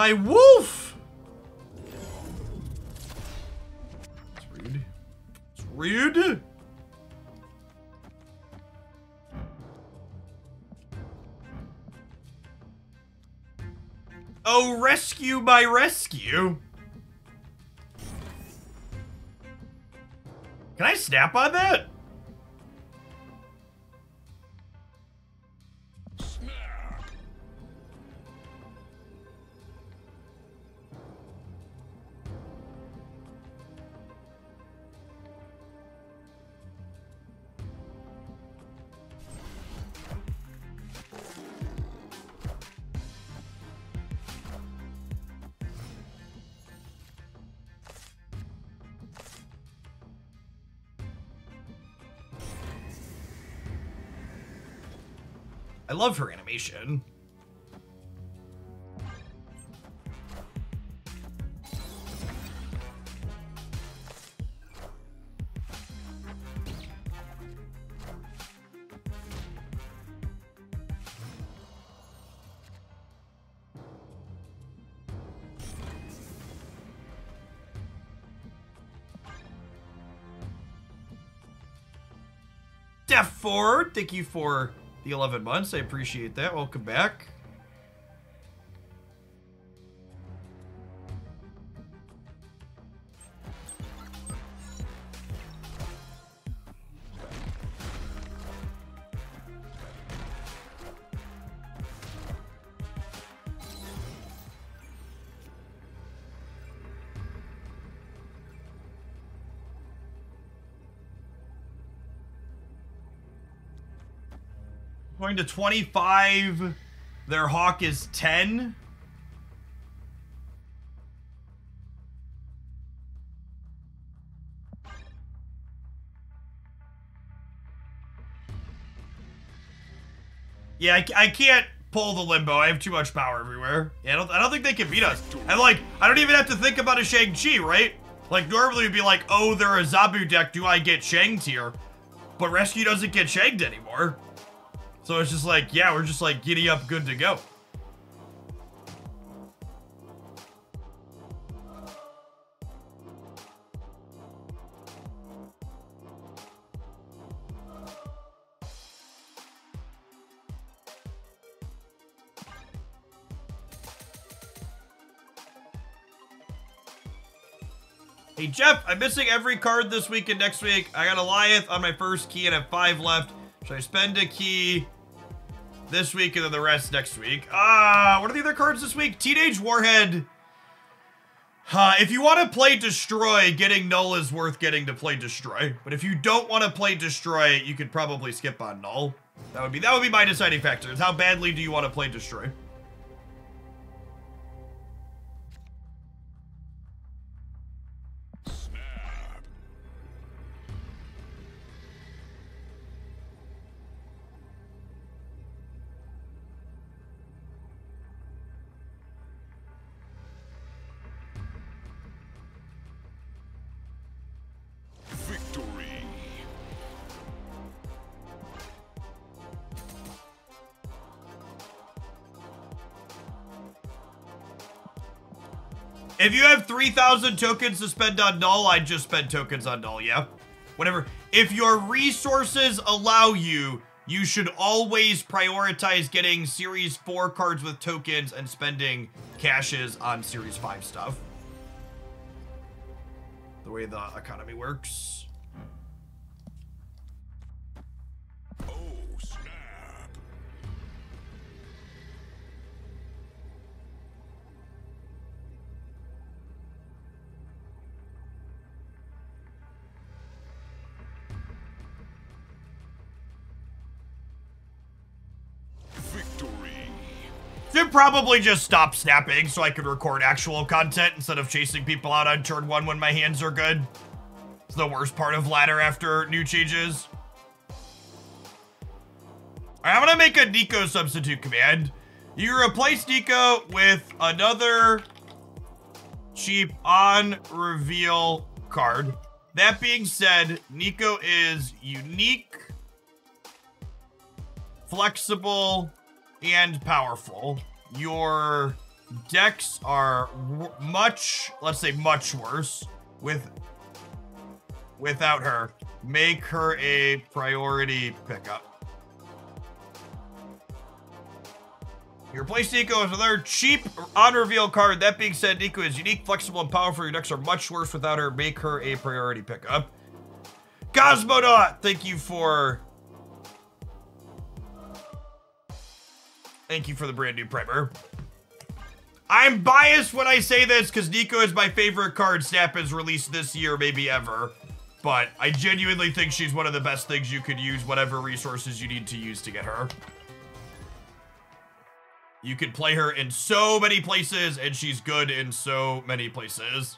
My wolf! It's rude. It's rude. Oh, rescue my rescue. Can I snap on that? I love her animation. Def Ford, thank you for the 11 months. I appreciate that. Welcome back. Going to 25. Their hawk is 10. Yeah, I can't pull the limbo. I have too much power everywhere. Yeah, I don't think they can beat us. And like, I don't even have to think about a Shang-Chi, right? Like, normally it'd be like, oh, they're a Zabu deck. Do I get shanked here? But Rescue doesn't get shanked anymore. So it's just like, yeah, we're just like giddy up, good to go. Hey Jeff, I'm missing every card this week and next week. I got a Goliath on my first key and I have 5 left. Should I spend a key this week and then the rest next week? What are the other cards this week? Teenage Warhead. If you want to play Destroy, getting Null is worth getting to play Destroy. But if you don't want to play Destroy, you could probably skip on Null. That would be my deciding factor. Is how badly do you want to play Destroy? If you have 3,000 tokens to spend on Null, I'd just spend tokens on Null, yeah? Whatever. If your resources allow you, you should always prioritize getting Series 4 cards with tokens and spending cashes on Series 5 stuff. The way the economy works. Should probably just stop snapping so I could record actual content instead of chasing people out on turn 1 when my hands are good. It's the worst part of ladder after new changes. Alright, I'm gonna make a Nico substitute command. You replace Nico with another cheap on-reveal card. That being said, Nico is unique, flexible, and powerful. Your decks are much, let's say much worse without her. Make her a priority pickup. You replace Nico with another cheap on-reveal card. That being said, Nico is unique, flexible, and powerful. Your decks are much worse without her. Make her a priority pickup. Cosmonaut, thank you for the brand new primer. I'm biased when I say this because Nico is my favorite card Snap has released this year, maybe ever. But I genuinely think she's one of the best things you could use, whatever resources you need to use to get her. You could play her in so many places, and she's good in so many places.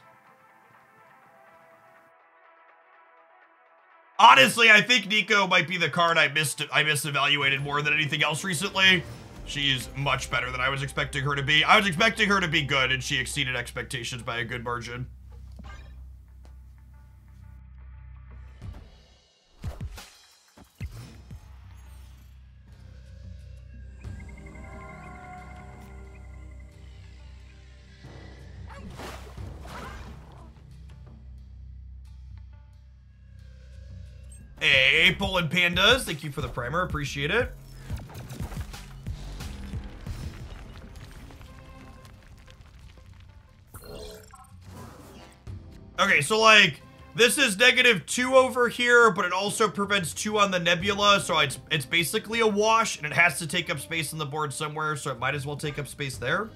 Honestly, I think Nico might be the card I misevaluated more than anything else recently. She's much better than I was expecting her to be. I was expecting her to be good, and she exceeded expectations by a good margin. Hey, Poland Pandas, thank you for the primer, appreciate it. Okay, so like, this is -2 over here, but it also prevents 2 on the Nebula, so it's basically a wash, and it has to take up space on the board somewhere, so it might as well take up space there.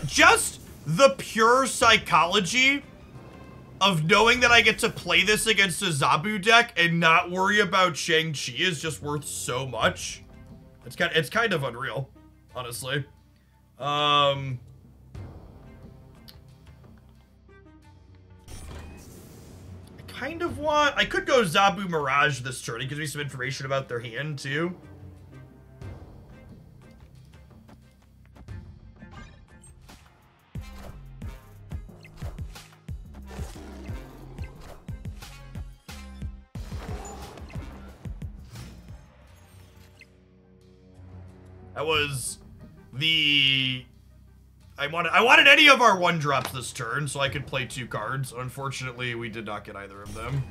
Just the pure psychology of knowing that I get to play this against a Zabu deck and not worry about Shang-Chi is just worth so much. It's kind of unreal, honestly. I kind of want... I could go Zabu Mirage this turn. It gives me some information about their hand, too. That was the... I wanted any of our 1-drops this turn so I could play 2 cards. Unfortunately, we did not get either of them.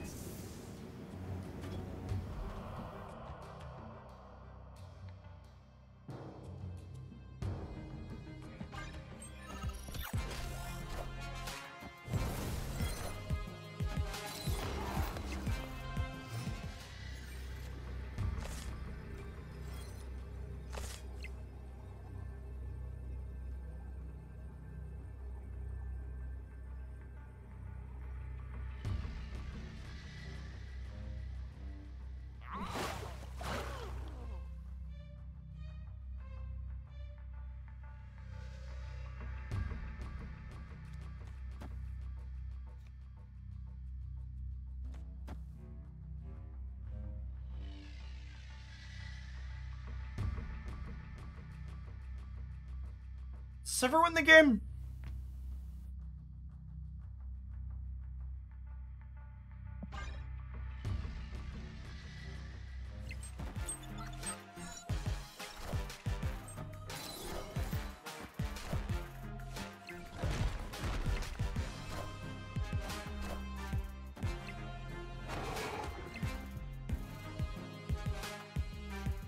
Does ever win the game?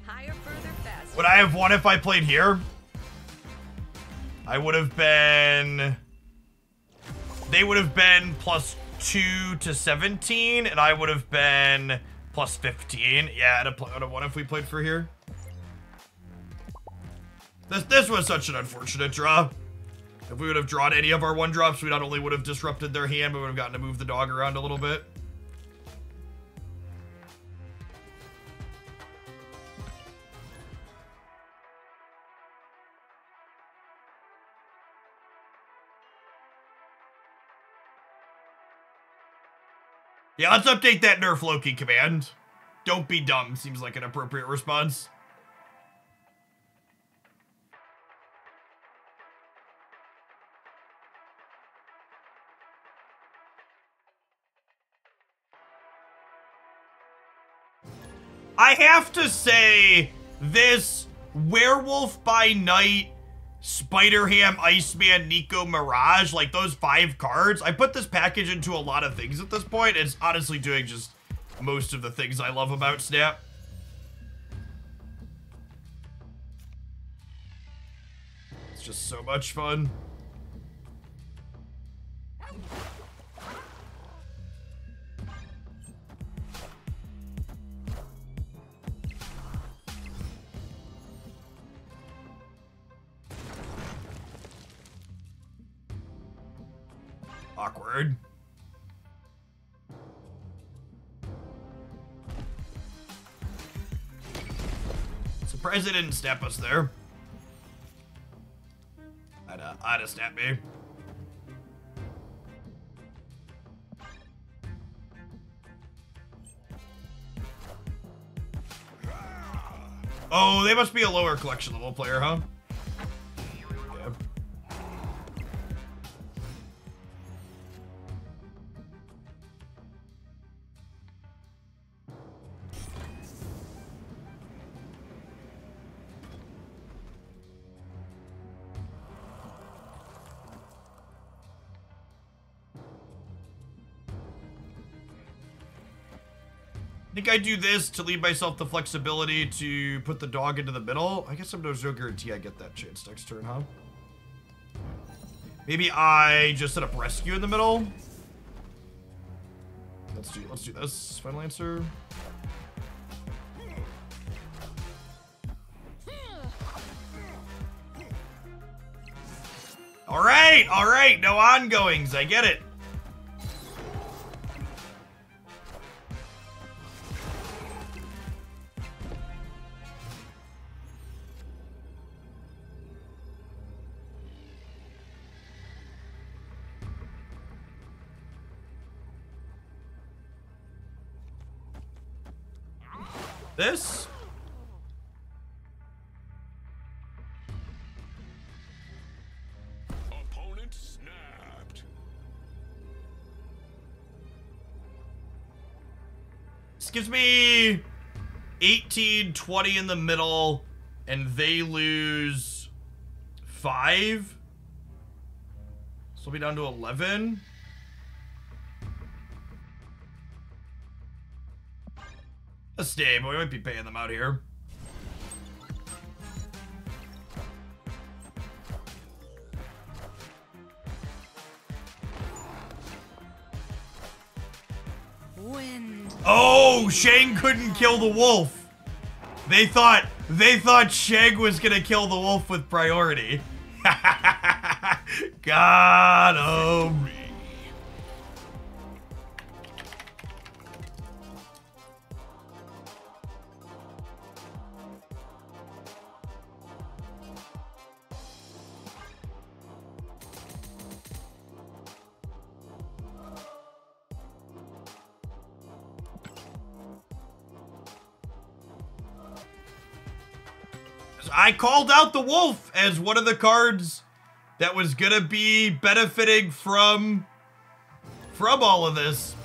Higher, further, faster. Would I have won if I played here? I would have been... They would have been +2 to 17, and I would have been +15. Yeah, I'd have won if we played for here. This was such an unfortunate draw. If we would have drawn any of our 1-drops, we not only would have disrupted their hand, but we would have gotten to move the dog around a little bit. Yeah, let's update that Nerf Loki command. Don't be dumb seems like an appropriate response. I have to say, this Werewolf by Night, Spider-Ham, Iceman, Nico, Mirage, like those 5 cards, I put this package into a lot of things at this point. It's honestly doing just most of the things I love about Snap. It's just so much fun. Awkward. Surprised they didn't snap us there. I'd have snapped me. Oh, they must be a lower collection level player, huh? Yeah. I think I do this to leave myself the flexibility to put the dog into the middle. I guess there's no guarantee I get that chance next turn, huh? Maybe I just set up rescue in the middle. Let's do this. Final answer. All right. No ongoings. I get it. This? Opponent snapped. This gives me 18, 20 in the middle, and they lose 5. So we'll be down to 11. A stay, but we might be paying them out here. Wind. Oh, Shang couldn't kill the wolf. They thought Shang was gonna kill the wolf with priority. Got him. I called out the wolf as one of the cards that was gonna be benefiting from all of this.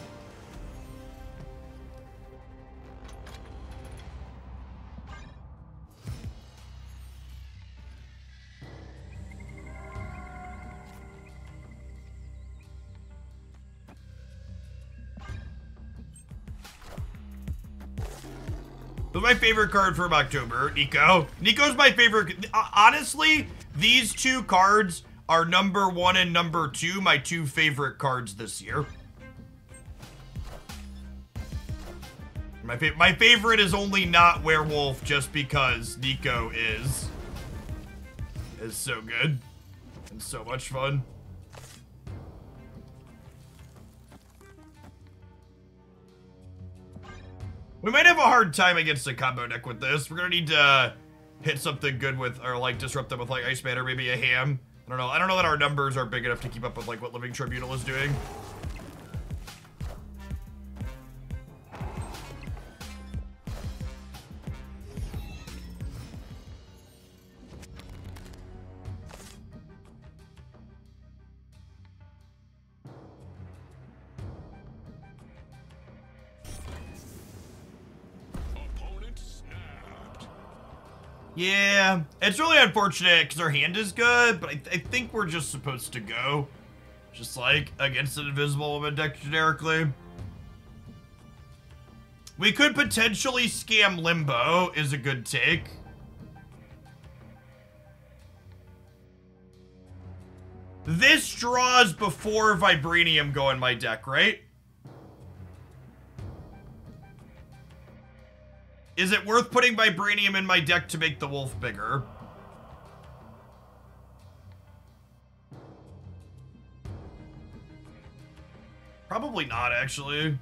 This is my favorite card from October, Nico. Nico's my favorite. Honestly, these 2 cards are number 1 and number 2, my 2 favorite cards this year. My favorite is only not Werewolf just because Nico is so good and so much fun. We might have a hard time against a combo deck with this. We're gonna need to hit something good with, or like disrupt them with like Iceman or maybe a Ham. I don't know. I don't know that our numbers are big enough to keep up with like what Living Tribunal is doing. Opponent Yeah, it's really unfortunate because our hand is good, but I think we're just supposed to go. Just like against an Invisible Woman deck generically. We could potentially scam Limbo is a good take. This draws before Vibranium go in my deck, right? Is it worth putting Vibranium in my deck to make the wolf bigger? Probably not, actually.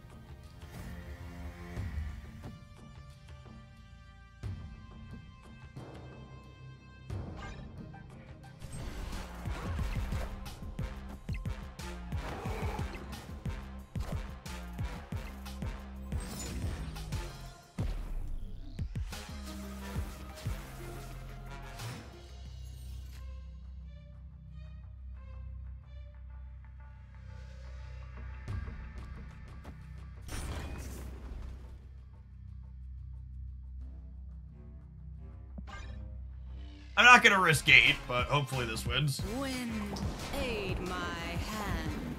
I'm not gonna risk 8, but hopefully this wins. Wind, aid my hand.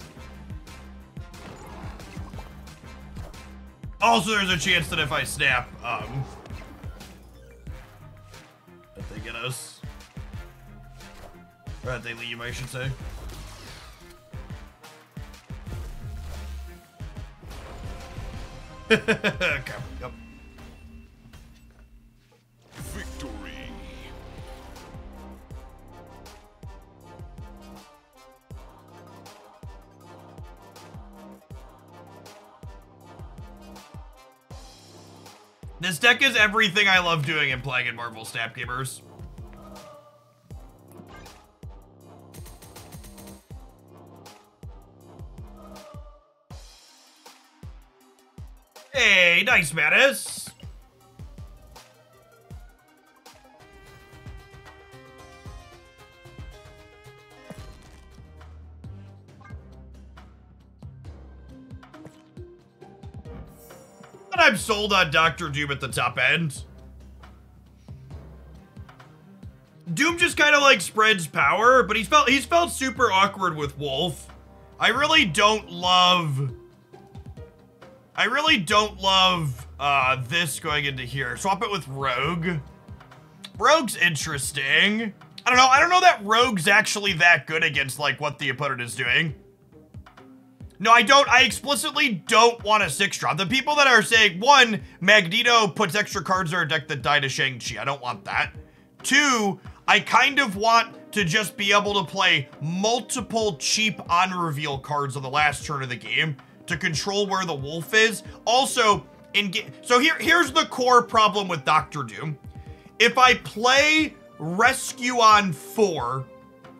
Also, there's a chance that if I snap, that they get us. Or that they leave, I should say. Okay, yep. Victory. This deck is everything I love doing and playing in Marvel Snap Gamers. Hey, nice, Mattis. But I'm sold on Dr. Doom at the top end. Doom just kind of like spreads power, but he's felt super awkward with Wolf. I really don't love this going into here. Swap it with Rogue. Rogue's interesting. I don't know that Rogue's actually that good against like what the opponent is doing. No, I don't. I explicitly don't want a 6-drop. The people that are saying, 1, Magneto puts extra cards in our deck that die to Shang-Chi. I don't want that. 2, I kind of want to just be able to play multiple cheap on-reveal cards on the last turn of the game to control where the wolf is. Also, so here's the core problem with Dr. Doom. If I play Rescue on 4,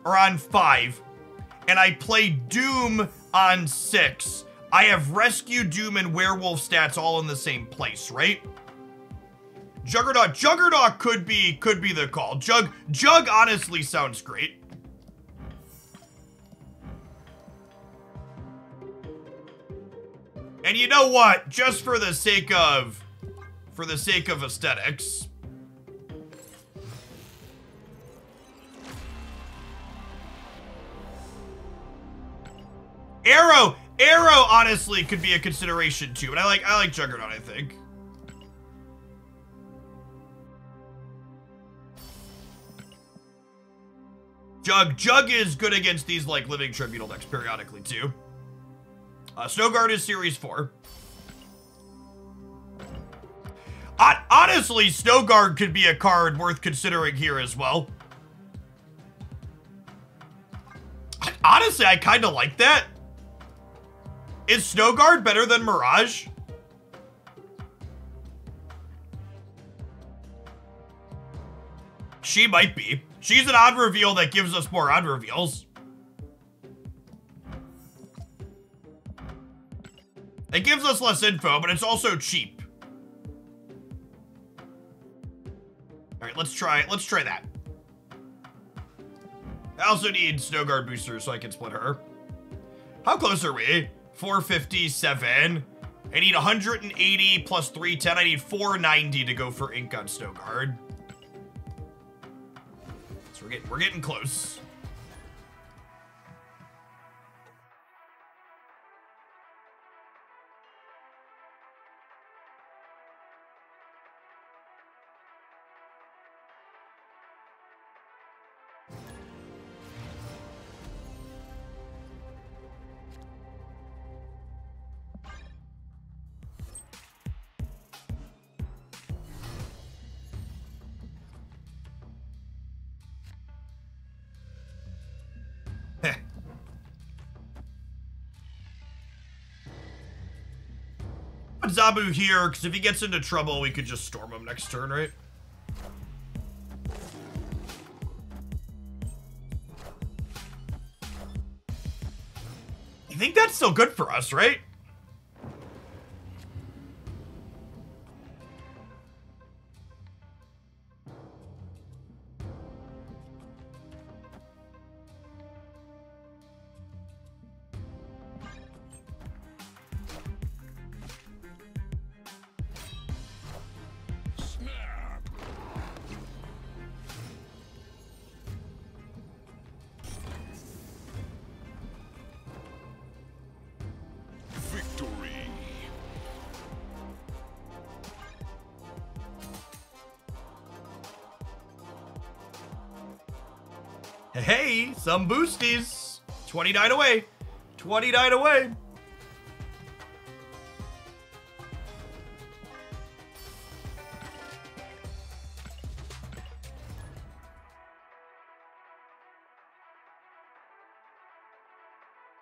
or on 5, and I play Doom on 6, I have Rescue, Doom, and Werewolf stats all in the same place, right? Juggernaut could be the call. Jug honestly sounds great. And you know what? Just for the sake of aesthetics. Arrow honestly could be a consideration too, but I like Juggernaut, I think. Jug is good against these like Living Tribunal decks periodically too. Snowguard is Series 4. Honestly, Snowguard could be a card worth considering here as well. Honestly, I kind of like that. Is Snowguard better than Mirage? She might be. She's an odd reveal that gives us more odd reveals. It gives us less info, but it's also cheap. All right, let's try that. I also need Snowguard boosters so I can split her. How close are we? 457. I need 180 plus 310. I need 490 to go for ink on Snowguard. We're getting close. Put Zabu here, because if he gets into trouble, we could just storm him next turn, right? I think that's still good for us, right? Snap. Victory. Hey, some boosties. 29 away. 29 away.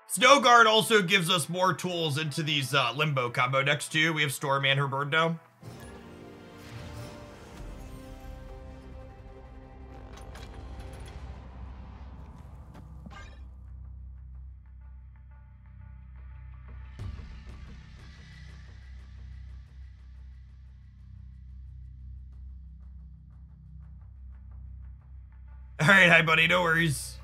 Snow Guard also gives us more tools into these Limbo combo decks too. We have Storm and her bird now. All right, hi buddy, no worries.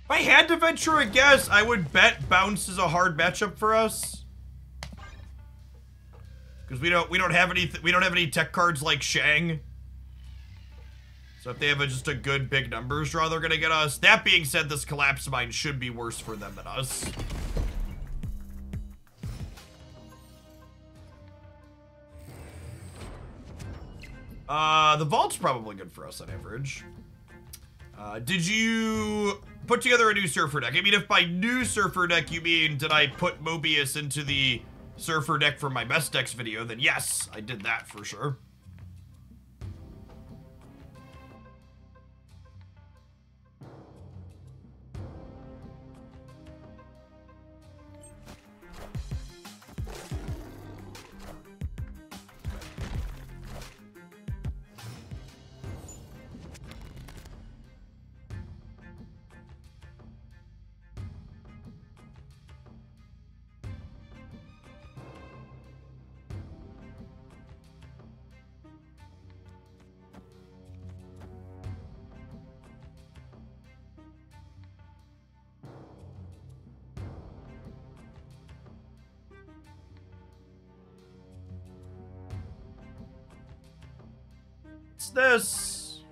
If I had to venture a guess, I would bet Bounce is a hard matchup for us. Because we don't have any tech cards like Shang. So if they have just a good big numbers draw, they're gonna get us. That being said, this Collapse Mine should be worse for them than us. The Vault's probably good for us on average. Did you put together a new Surfer deck? I mean, if by new Surfer deck you mean did I put Mobius into the Surfer deck from my best decks video, then yes, I did that for sure. What's this?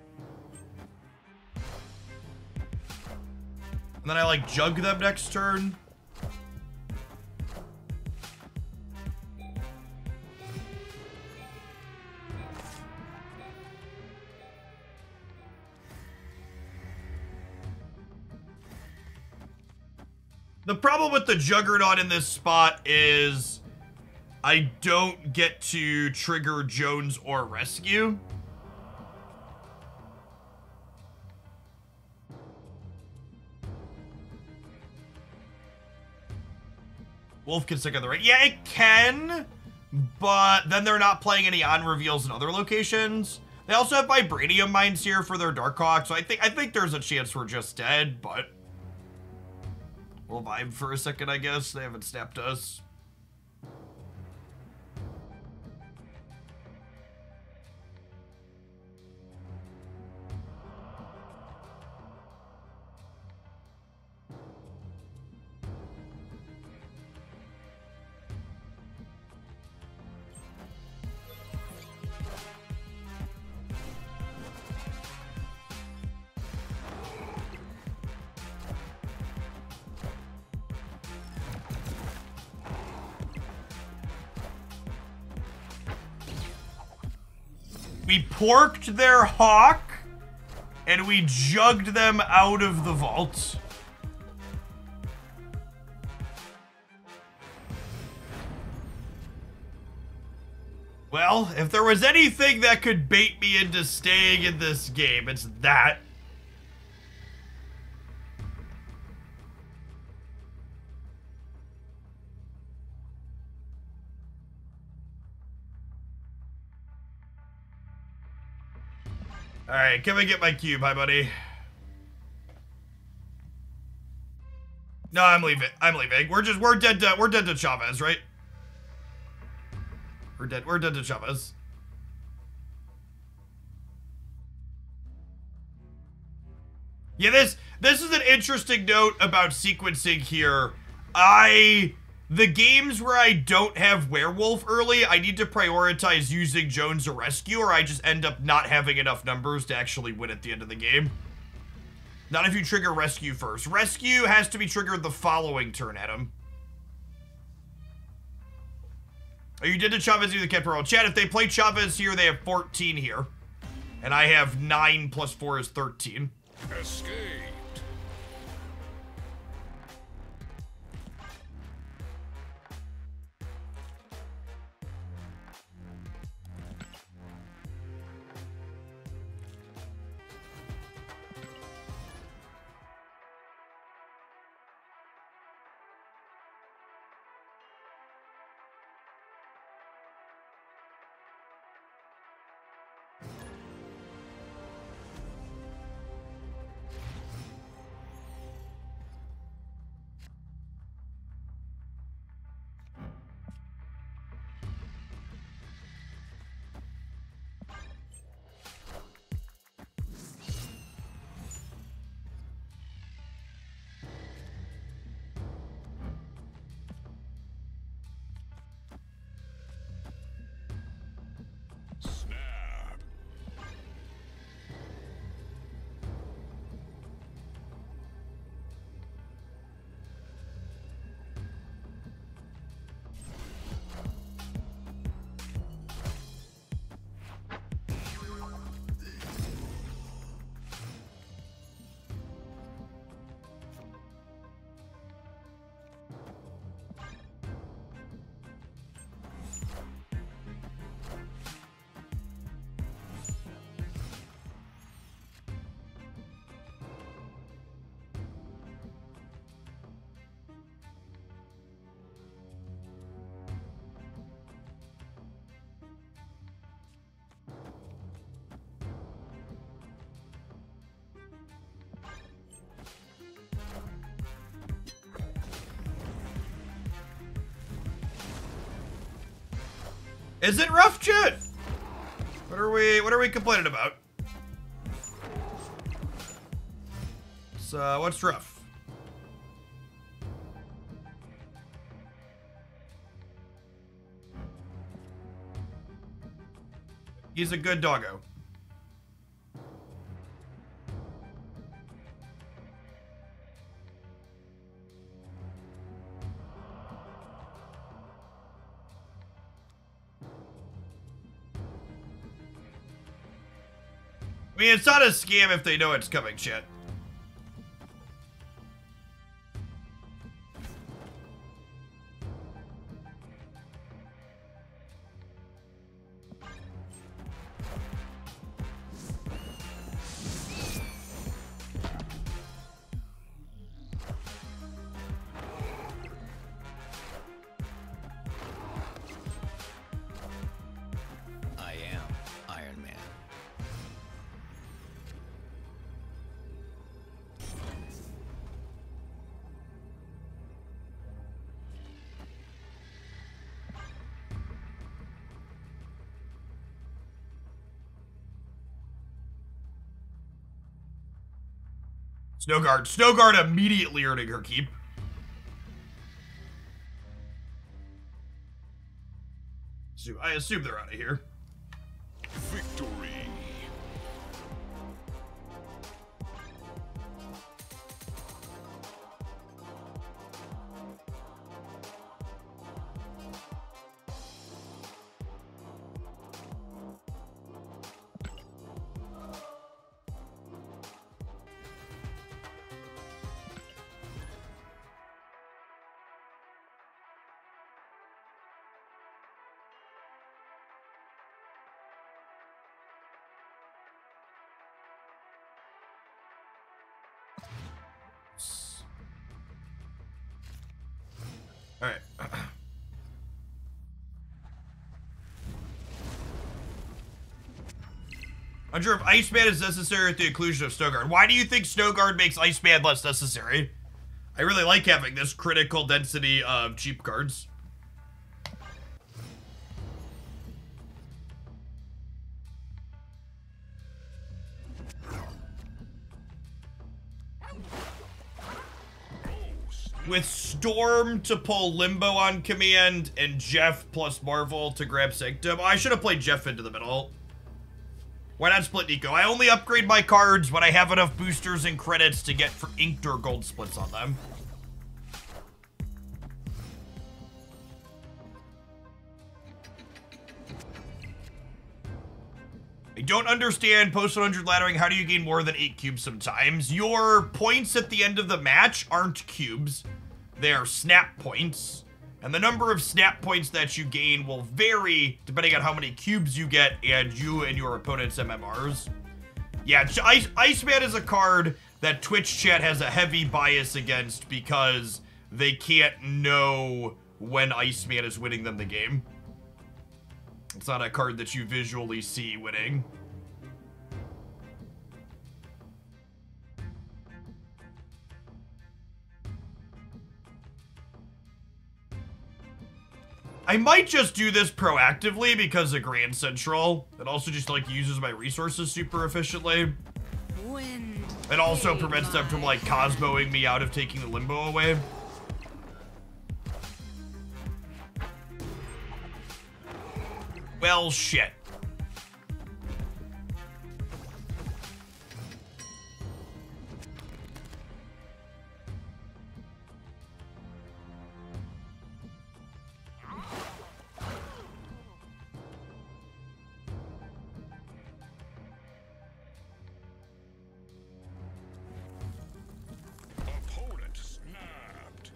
And then I like jug them next turn. The problem with the Juggernaut in this spot is I don't get to trigger Jones or Rescue. Wolf can stick on the right. Yeah, it can, but then they're not playing any on reveals in other locations. They also have Vibranium Mines here for their Darkhawk, so I think there's a chance we're just dead, but we'll vibe for a second, I guess. They haven't snapped us. We porked their hawk, and we jugged them out of the vault. Well, if there was anything that could bait me into staying in this game, it's that. Alright, can we get my cube? Hi, buddy. No, I'm leaving. I'm leaving. We're dead to Chavez, right? We're dead to Chavez. Yeah, this is an interesting note about sequencing here. The games where I don't have Werewolf early, I need to prioritize using Jones or Rescue, or I just end up not having enough numbers to actually win at the end of the game. Not if you trigger Rescue first. Rescue has to be triggered the following turn, Adam. Oh, you did to Chavez, you the kept roll. Chat, if they play Chavez here, they have 14 here. And I have 9 plus 4 is 13. Escape. Snap. Is it rough, chat? What are we complaining about? So, what's rough? He's a good doggo. I mean, it's not a scam if they know it's coming, chat. I am Iron Man. Snowguard immediately earning her keep. So I assume they're out of here. Victory. Unsure if Iceman is necessary with the inclusion of Snowguard. Why do you think Snowguard makes Iceman less necessary? I really like having this critical density of cheap cards. With Storm to pull Limbo on command and Jeff plus Marvel to grab Sanctum. Oh, I should have played Jeff into the middle. Why not split Nico? I only upgrade my cards when I have enough boosters and credits to get for inked or gold splits on them. I don't understand post 100 laddering. How do you gain more than 8 cubes sometimes? Your points at the end of the match aren't cubes. They are snap points. And the number of snap points that you gain will vary depending on how many cubes you get and you and your opponent's MMRs. Yeah, Iceman is a card that Twitch chat has a heavy bias against because they can't know when Iceman is winning them the game. It's not a card that you visually see winning. I might just do this proactively because of Grand Central. It also just like uses my resources super efficiently. It also prevents them from like Cosmoing me out of taking the Limbo away. Well, shit. Opponent snapped.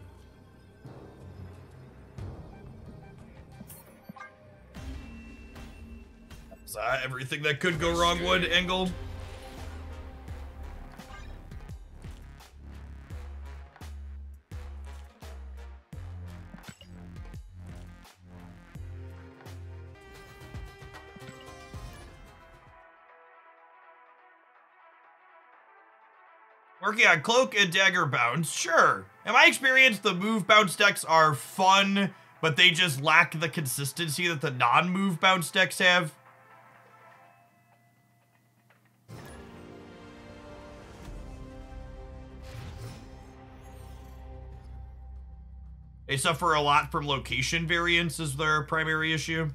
Everything that could go wrong would, Angle. Working on Cloak and Dagger Bounce, sure. In my experience, the move bounce decks are fun, but they just lack the consistency that the non-move bounce decks have. They suffer a lot from location variance as their primary issue.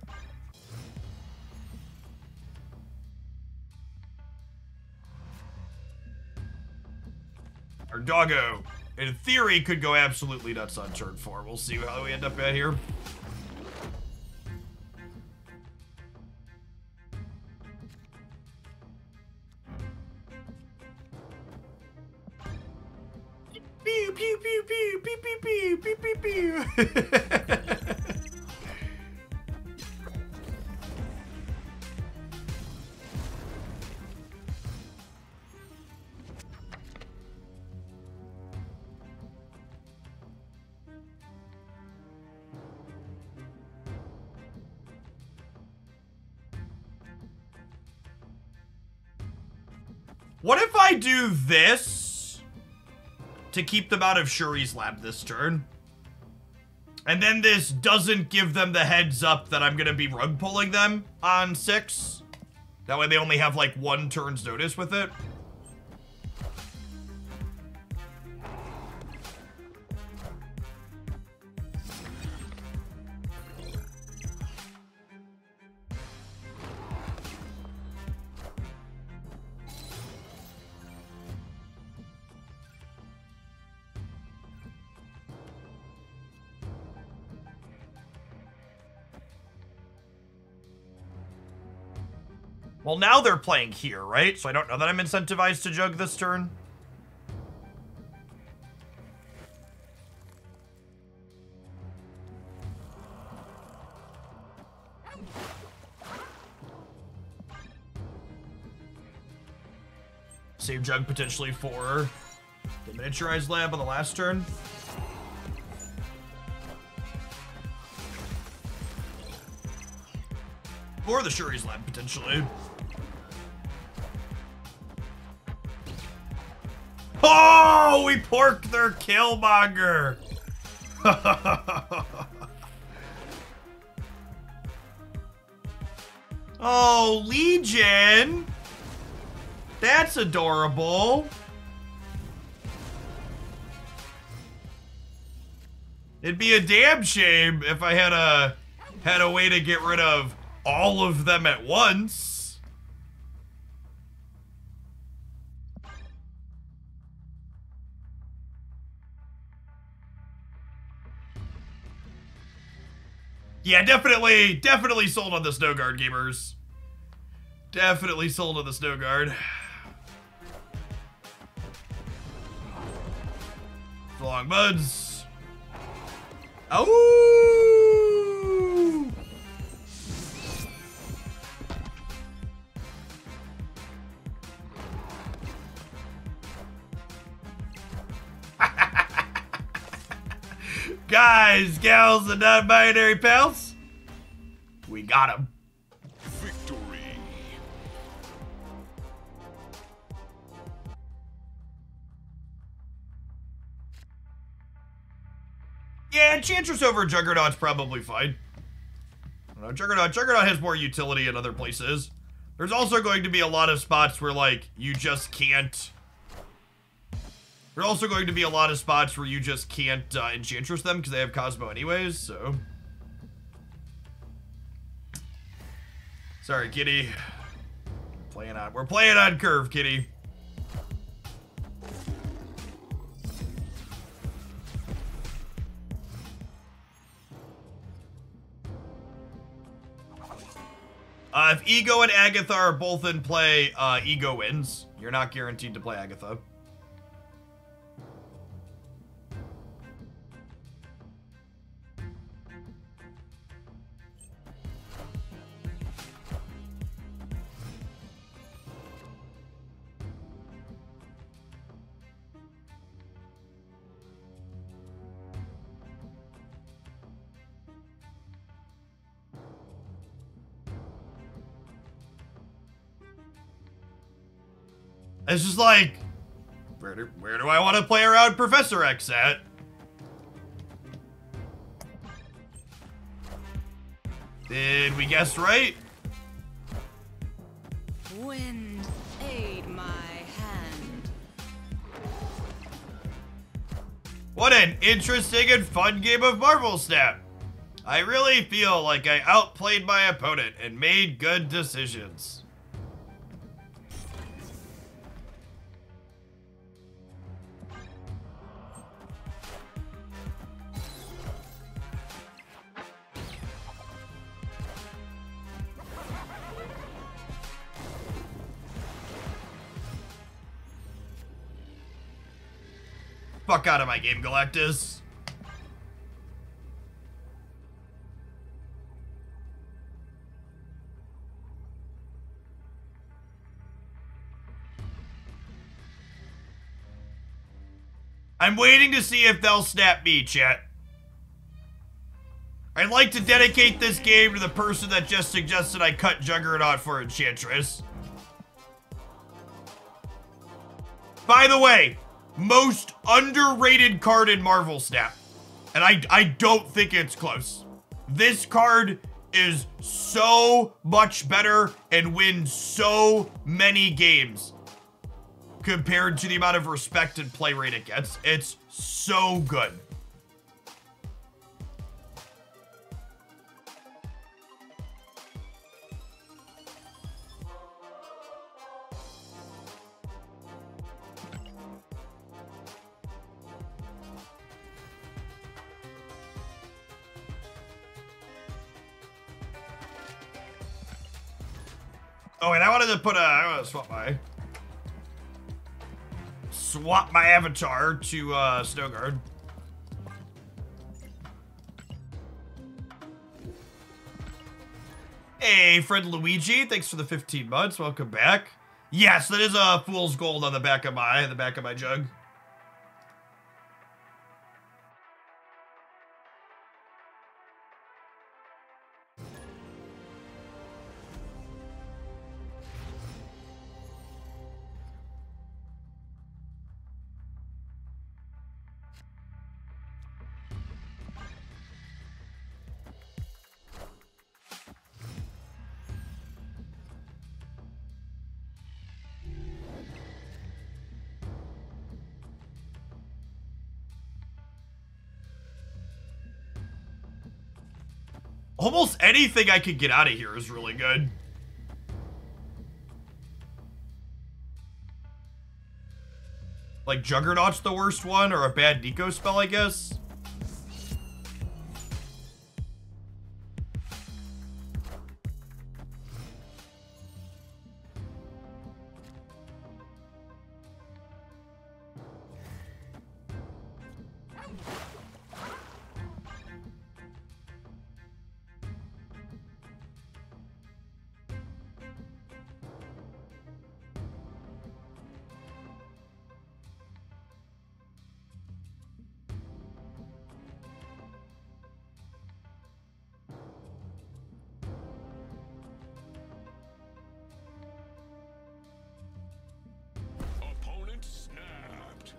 Our doggo, in theory, could go absolutely nuts on turn 4. We'll see how we end up at here. Pew, pew, pew, pew, pew, pew, pew, pew, pew, pew. What if I do this to keep them out of Shuri's lab this turn? And then this doesn't give them the heads up that I'm gonna be rug pulling them on 6. That way they only have like 1 turn's notice with it. Well, now they're playing here, right? So I don't know that I'm incentivized to jug this turn. Save jug potentially for the miniaturized lab on the last turn. Or the Shuri's lab potentially. Oh, we porked their Killmonger. Oh, Legion. That's adorable. It'd be a damn shame if I had a way to get rid of all of them at once. Yeah, definitely sold on the Snow Guard, gamers. Definitely sold on the Snow Guard. So long, buds. Oh! Guys, gals, and non-binary pals, we got him. Victory. Yeah, Enchantress over Juggernaut's probably fine. I don't know, Juggernaut has more utility in other places. There's also going to be a lot of spots where, like, you just can't... There's also going to be a lot of spots where you just can't Enchantress them because they have Cosmo anyways, so... Sorry, kitty. We're playing on curve, kitty. If Ego and Agatha are both in play, Ego wins. You're not guaranteed to play Agatha. It's just like, where do I want to play around Professor X at? Did we guess right? Wind, aid my hand. What an interesting and fun game of Marvel Snap. I really feel like I outplayed my opponent and made good decisions. Fuck out of my game, Galactus. I'm waiting to see if they'll snap me, chat. I'd like to dedicate this game to the person that just suggested I cut Juggernaut for Enchantress. By the way, most underrated card in Marvel Snap. And I don't think it's close. This card is so much better and wins so many games compared to the amount of respect and play rate it gets. It's so good. Oh, and I wanted to I want to swap my avatar to Snow Guard. Hey, friend Luigi, thanks for the 15 months. Welcome back. Yes, that is a fool's gold on the back of my jug. Almost anything I could get out of here is really good. Like Juggernaut's the worst one, or a bad Nico spell, I guess. Opponent snapped.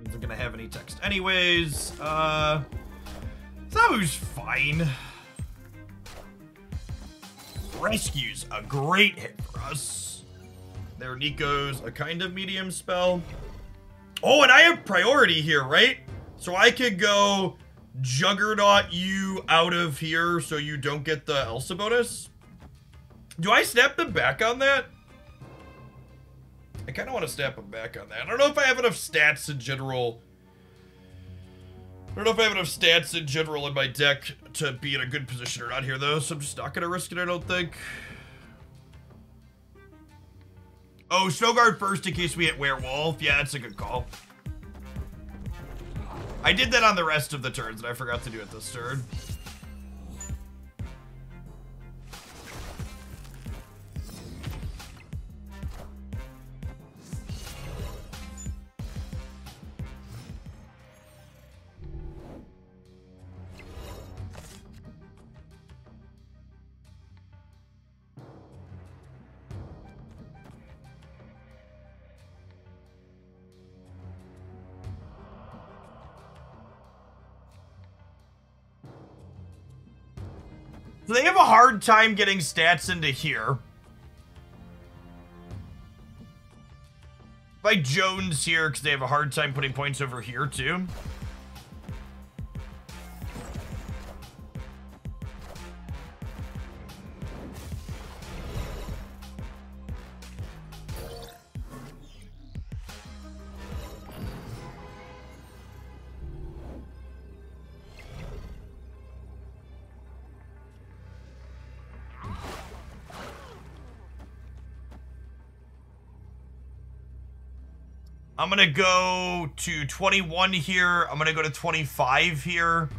Isn't gonna have any text anyways. Zabu's fine. Rescue's a great hit for us. There, Nico's a kind of medium spell. Oh, and I have priority here, right? So I could go Juggernaut you out of here so you don't get the Elsa bonus. Do I snap them back on that? I kind of want to snap them back on that. I don't know if I have enough stats in general. I don't know if I have enough stats in general in my deck to be in a good position or not here, though, so I'm just not going to risk it, I don't think. Oh, Snowguard first in case we hit Werewolf. Yeah, that's a good call. I did that on the rest of the turns, and I forgot to do it this turn. So they have a hard time getting stats into here. By Jones here, because they have a hard time putting points over here, too. I'm gonna go to 21 here. I'm gonna go to 25 here.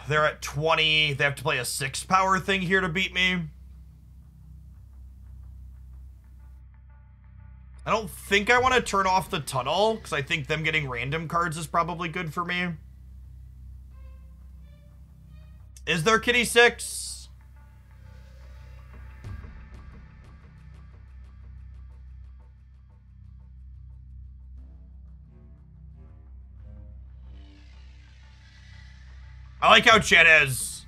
They're at 20. They have to play a 6 power thing here to beat me. I don't think I want to turn off the tunnel, because I think them getting random cards is probably good for me. Is there Kitty 6? I like how chat has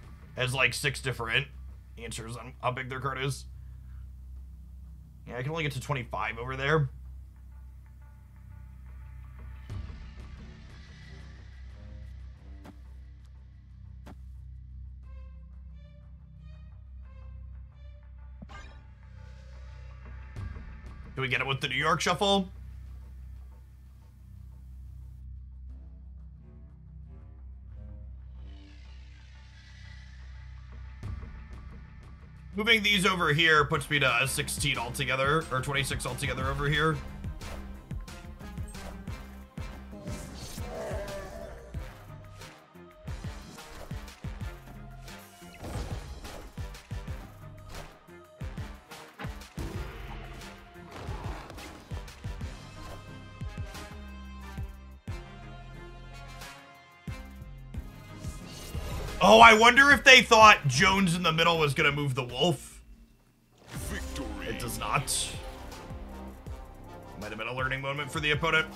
like 6 different answers on how big their card is. Yeah, I can only get to 25 over there. Do we get it with the New York Shuffle? Moving these over here puts me to 16 altogether, or 26 altogether over here. Oh, I wonder if they thought Jones in the middle was going to move the wolf. Victory. It does not. Might have been a learning moment for the opponent.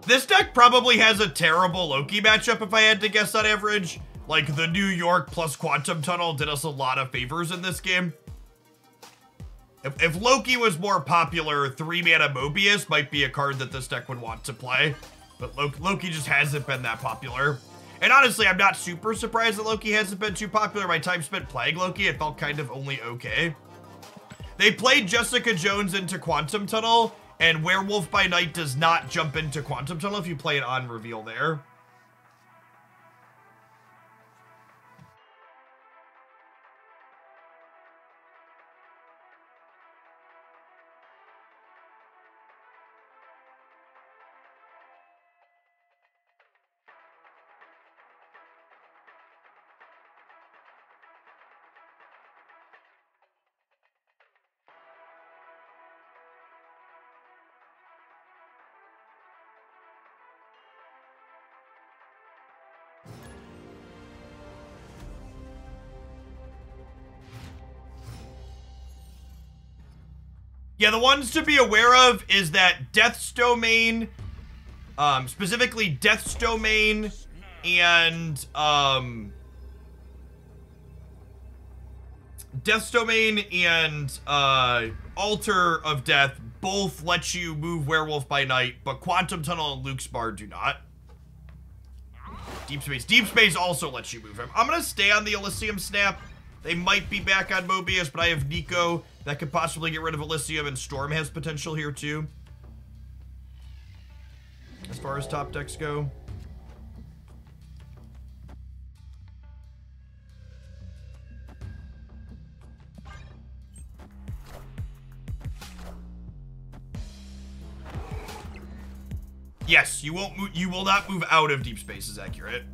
This deck probably has a terrible Loki matchup if I had to guess on average. Like, the New York plus Quantum Tunnel did us a lot of favors in this game. If Loki was more popular, 3-mana Mobius might be a card that this deck would want to play. But Loki just hasn't been that popular. And honestly, I'm not super surprised that Loki hasn't been too popular. My time spent playing Loki, it felt kind of only okay. They played Jessica Jones into Quantum Tunnel, and Werewolf by Night does not jump into Quantum Tunnel if you play it on reveal there. Yeah, the ones to be aware of is that Death's Domain, specifically Death's Domain and, Death's Domain and, Altar of Death both let you move Werewolf by Night, but Quantum Tunnel and Luke's Bar do not. Deep Space also lets you move him. I'm gonna stay on the Elysium Snap. They might be back on Mobius, but I have Nico that could possibly get rid of Elysium, and Storm has potential here too. As far as top decks go. Yes, you won't. You will not move out of Deep Space. Is accurate.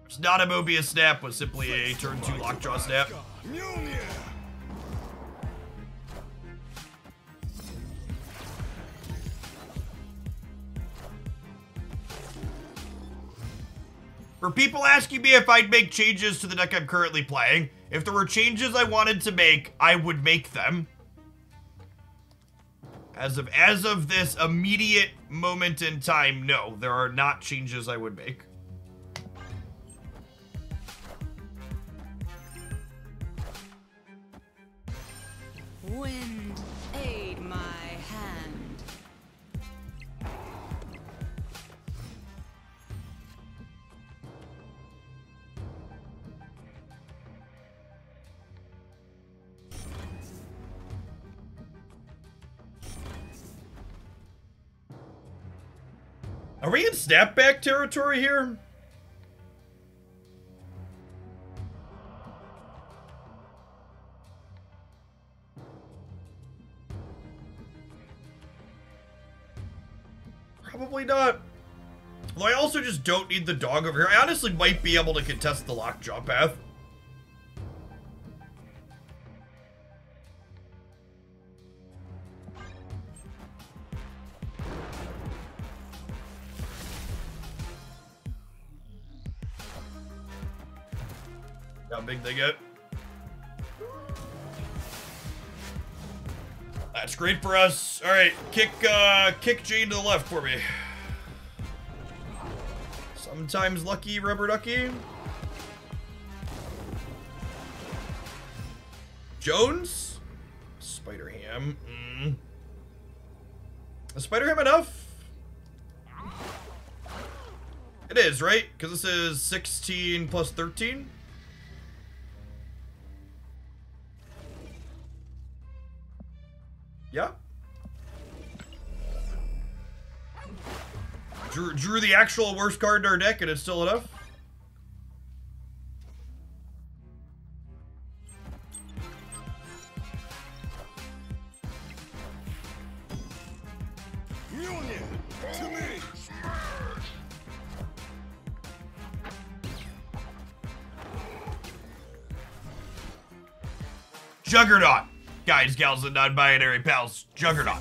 It's not a Mobius snap, was simply a turn 2 Lockjaw snap. For people asking me if I'd make changes to the deck I'm currently playing, if there were changes I wanted to make, I would make them. As of this immediate moment in time, no, there are not changes I would make. Wind, aid my hand. Are we in snapback territory here? Probably not. Although I also just don't need the dog over here. I honestly might be able to contest the Lockjaw path. How big they get. That's great for us. All right, kick Jane to the left for me. Sometimes lucky rubber ducky. Jones? Spider Ham. Is Spider Ham enough? It is, right? Because this is 16 plus 13. Yeah. Drew the actual worst card in our deck, and it's still enough. To me. Juggernaut. Guys, gals, and non-binary pals. Juggernaut.